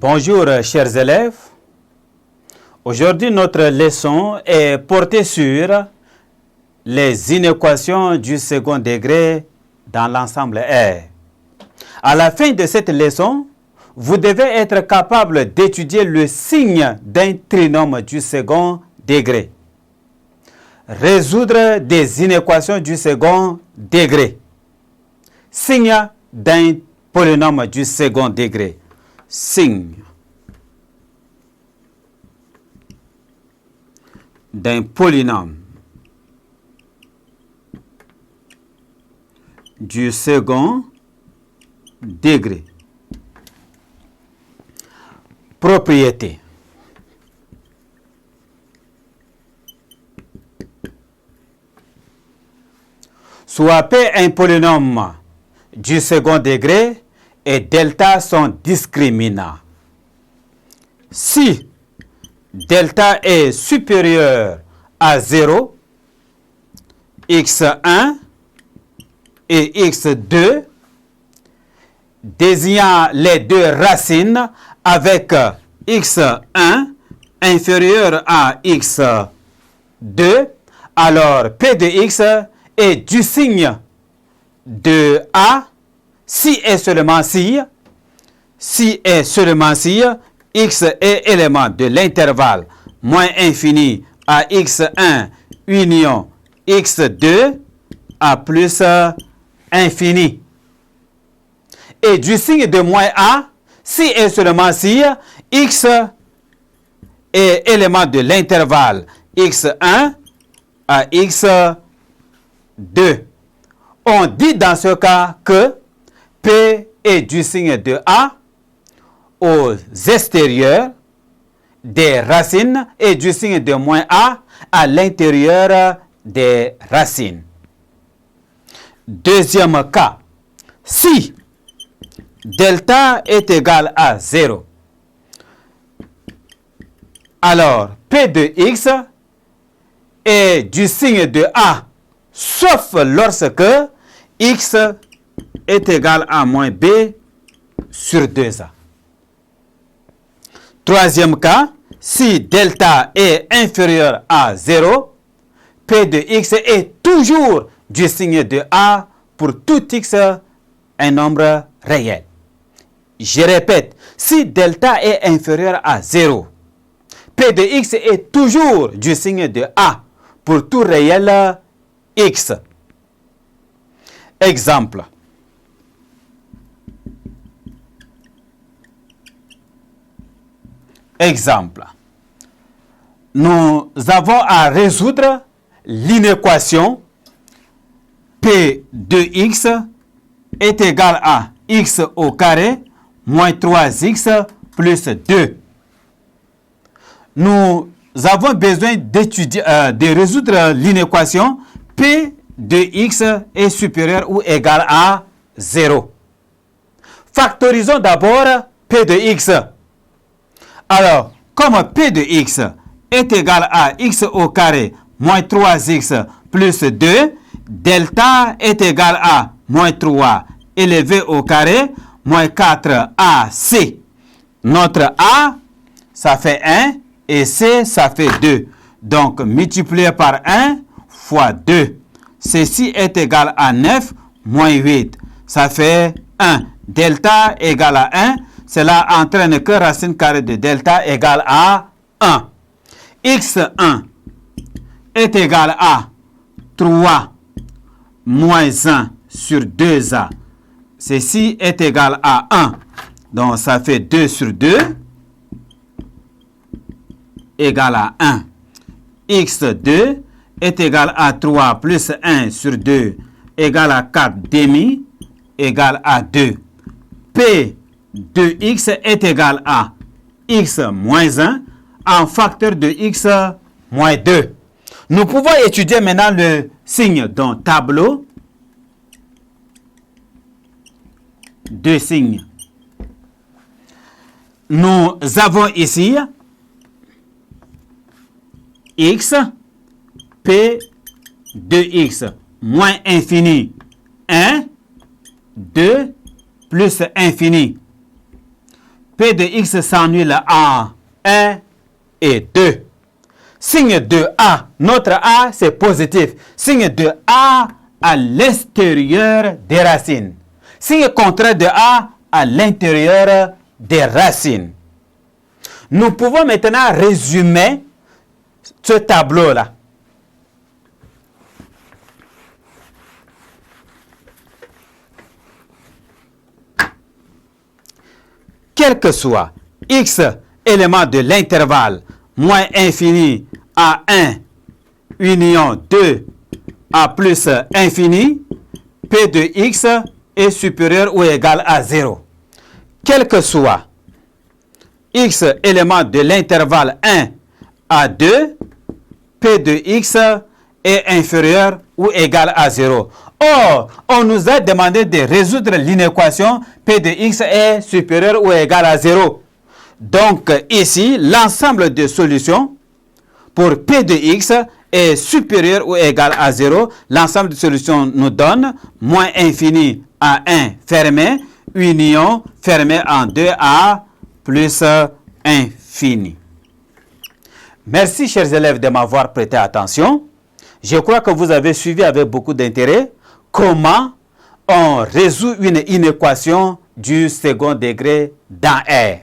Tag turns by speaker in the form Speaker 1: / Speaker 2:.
Speaker 1: Bonjour chers élèves. Aujourd'hui notre leçon est portée sur les inéquations du second degré dans l'ensemble R. À la fin de cette leçon, vous devez être capable d'étudier le signe d'un trinôme du second degré. Résoudre des inéquations du second degré. Signe d'un polynôme du second degré. Signe d'un polynôme du second degré. Propriété. Soit P un polynôme du second degré et delta sont discriminants. Si delta est supérieur à 0, x1 et x2, désignant les deux racines avec x1 inférieur à x2, alors P de x est du signe de A si et seulement si x est élément de l'intervalle moins infini à x1 union x2 à plus infini. Et du signe de moins A si et seulement si x est élément de l'intervalle x1 à x2. On dit dans ce cas que P est du signe de A aux extérieurs des racines et du signe de moins A à l'intérieur des racines. Deuxième cas, si delta est égal à 0, alors P de x est du signe de A sauf lorsque x est égal à moins b sur 2a. Troisième cas, si delta est inférieur à 0, P de x est toujours du signe de A pour tout x un nombre réel. Je répète, si delta est inférieur à 0, P de x est toujours du signe de A pour tout réel x. Exemple. Exemple. Nous avons à résoudre l'inéquation P de x est égal à x au carré moins 3x plus 2. Nous avons besoin de résoudre l'inéquation P de x est supérieur ou égal à 0. Factorisons d'abord P de x. Alors, comme P de x est égal à x au carré moins 3x plus 2, delta est égal à moins 3 élevé au carré moins 4ac. Notre a, ça fait 1 et c, ça fait 2. Donc, multiplié par 1 fois 2. Ceci est égal à 9 moins 8. Ça fait 1. Delta égale à 1. Cela entraîne que racine carrée de delta égale à 1. x1 est égal à 3 moins 1 sur 2a. Ceci est égal à 1. Donc, ça fait 2 sur 2 égale à 1. x2 est égal à 3 plus 1 sur 2 égale à 4 demi égale à 2. P de x est égal à x moins 1 en facteur de x moins 2. Nous pouvons étudier maintenant le signe d'un tableau. Deux signes. Nous avons ici x, P de x moins infini 1, 2 plus infini. P de x s'annule en 1 et 2. Signe de A, notre A c'est positif. Signe de A à l'extérieur des racines. Signe contraire de A à l'intérieur des racines. Nous pouvons maintenant résumer ce tableau-là. Quel que soit x élément de l'intervalle moins infini à 1 union 2 à plus infini, P de x est supérieur ou égal à 0. Quel que soit x élément de l'intervalle 1 à 2, P de x est inférieur ou égal à 0. Or, on nous a demandé de résoudre l'inéquation P de x est supérieur ou égal à 0. Donc, ici, l'ensemble de solutions pour P de x est supérieur ou égal à 0. L'ensemble de solutions nous donne moins infini à 1 fermé, union fermée en 2a plus infini. Merci, chers élèves, de m'avoir prêté attention. Je crois que vous avez suivi avec beaucoup d'intérêt comment on résout une inéquation du second degré dans R.